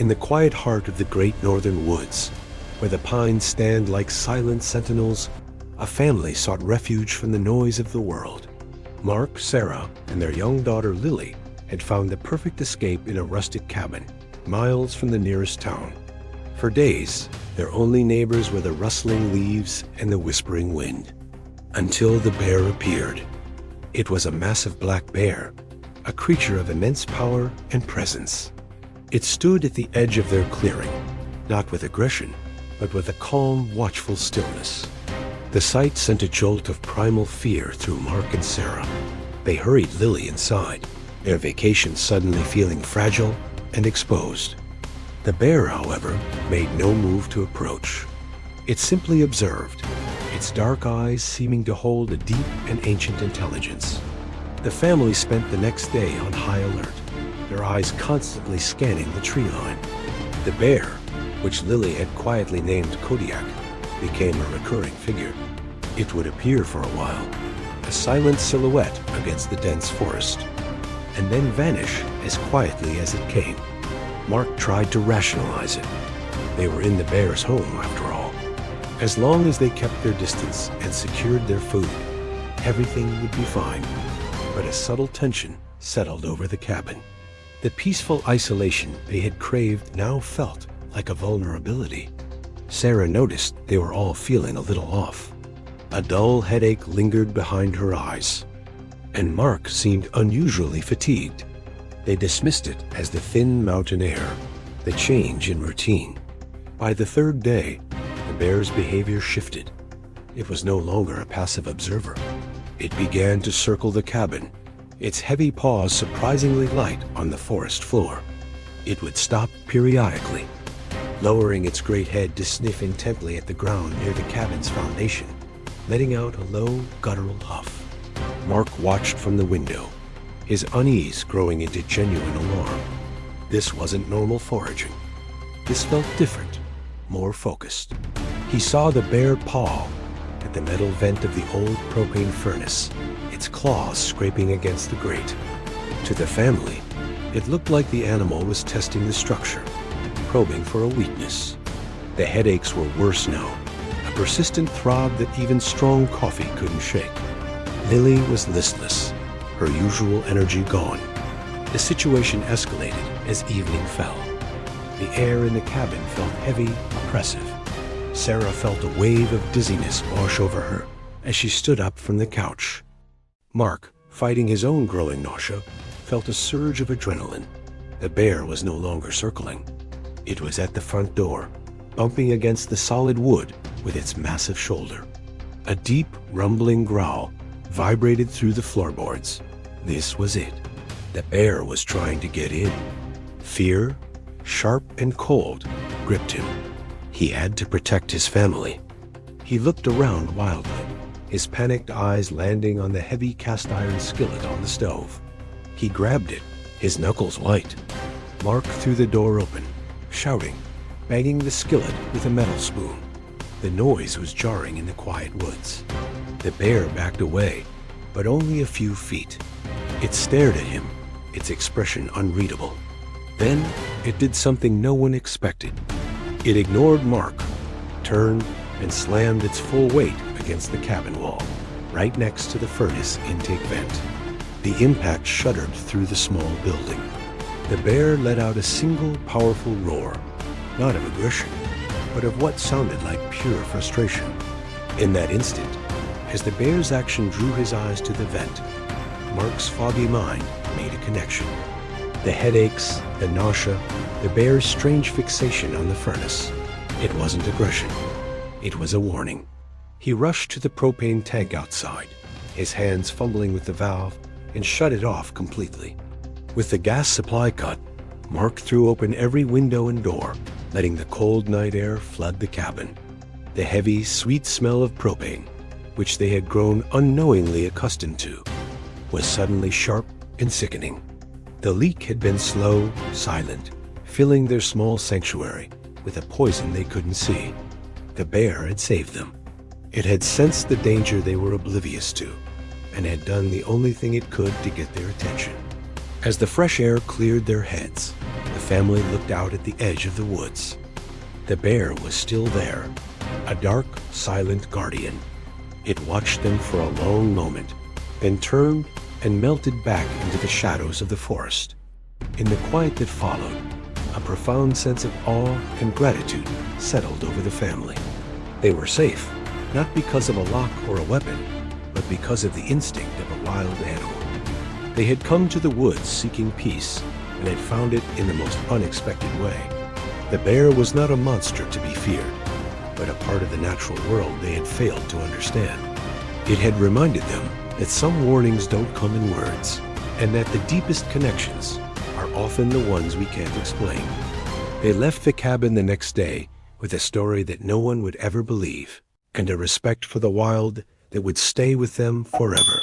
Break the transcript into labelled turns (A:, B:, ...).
A: In the quiet heart of the great northern woods, where the pines stand like silent sentinels, a family sought refuge from the noise of the world. Mark, Sarah, and their young daughter Lily had found the perfect escape in a rustic cabin, miles from the nearest town. For days, their only neighbors were the rustling leaves and the whispering wind, until the bear appeared. It was a massive black bear, a creature of immense power and presence. It stood at the edge of their clearing, not with aggression, but with a calm, watchful stillness. The sight sent a jolt of primal fear through Mark and Sarah. They hurried Lily inside, their vacation suddenly feeling fragile and exposed. The bear, however, made no move to approach. It simply observed, its dark eyes seeming to hold a deep and ancient intelligence. The family spent the next day on high alert, their eyes constantly scanning the tree line. The bear, which Lily had quietly named Kodiak, became a recurring figure. It would appear for a while, a silent silhouette against the dense forest, and then vanish as quietly as it came. Mark tried to rationalize it. They were in the bear's home, after all. As long as they kept their distance and secured their food, everything would be fine. But a subtle tension settled over the cabin. The peaceful isolation they had craved now felt like a vulnerability. Sarah noticed they were all feeling a little off. A dull headache lingered behind her eyes, and Mark seemed unusually fatigued. They dismissed it as the thin mountain air, the change in routine. By the third day, the bear's behavior shifted. It was no longer a passive observer. It began to circle the cabin, its heavy paws surprisingly light on the forest floor. It would stop periodically, lowering its great head to sniff intently at the ground near the cabin's foundation, letting out a low, guttural huff. Mark watched from the window, his unease growing into genuine alarm. This wasn't normal foraging. This felt different, more focused. He saw the bear paw at the metal vent of the old propane furnace, its claws scraping against the grate. To the family, it looked like the animal was testing the structure, probing for a weakness. The headaches were worse now, a persistent throb that even strong coffee couldn't shake. Lily was listless, her usual energy gone. The situation escalated as evening fell. The air in the cabin felt heavy, oppressive. Sarah felt a wave of dizziness wash over her as she stood up from the couch. Mark, fighting his own growing nausea, felt a surge of adrenaline. The bear was no longer circling. It was at the front door, bumping against the solid wood with its massive shoulder. A deep, rumbling growl vibrated through the floorboards. This was it. The bear was trying to get in. Fear, sharp and cold, gripped him. He had to protect his family. He looked around wildly, his panicked eyes landing on the heavy cast-iron skillet on the stove. He grabbed it, his knuckles white. Mark threw the door open, shouting, banging the skillet with a metal spoon. The noise was jarring in the quiet woods. The bear backed away, but only a few feet. It stared at him, its expression unreadable. Then it did something no one expected. It ignored Mark, turned, and slammed its full weight against the cabin wall, right next to the furnace intake vent. The impact shuddered through the small building. The bear let out a single powerful roar, not of aggression, but of what sounded like pure frustration. In that instant, as the bear's action drew his eyes to the vent, Mark's foggy mind made a connection. The headaches, the nausea, the bear's strange fixation on the furnace. It wasn't aggression. It was a warning. He rushed to the propane tank outside, his hands fumbling with the valve, and shut it off completely. With the gas supply cut, Mark threw open every window and door, letting the cold night air flood the cabin. The heavy, sweet smell of propane, which they had grown unknowingly accustomed to, was suddenly sharp and sickening. The leak had been slow, silent, filling their small sanctuary with a poison they couldn't see. The bear had saved them. It had sensed the danger they were oblivious to, and had done the only thing it could to get their attention. As the fresh air cleared their heads, the family looked out at the edge of the woods. The bear was still there, a dark, silent guardian. It watched them for a long moment, then turned and melted back into the shadows of the forest. In the quiet that followed, a profound sense of awe and gratitude settled over the family. They were safe, not because of a lock or a weapon, but because of the instinct of a wild animal. They had come to the woods seeking peace and had found it in the most unexpected way. The bear was not a monster to be feared, but a part of the natural world they had failed to understand. It had reminded them that some warnings don't come in words, and that the deepest connections are often the ones we can't explain. They left the cabin the next day with a story that no one would ever believe, and a respect for the wild that would stay with them forever.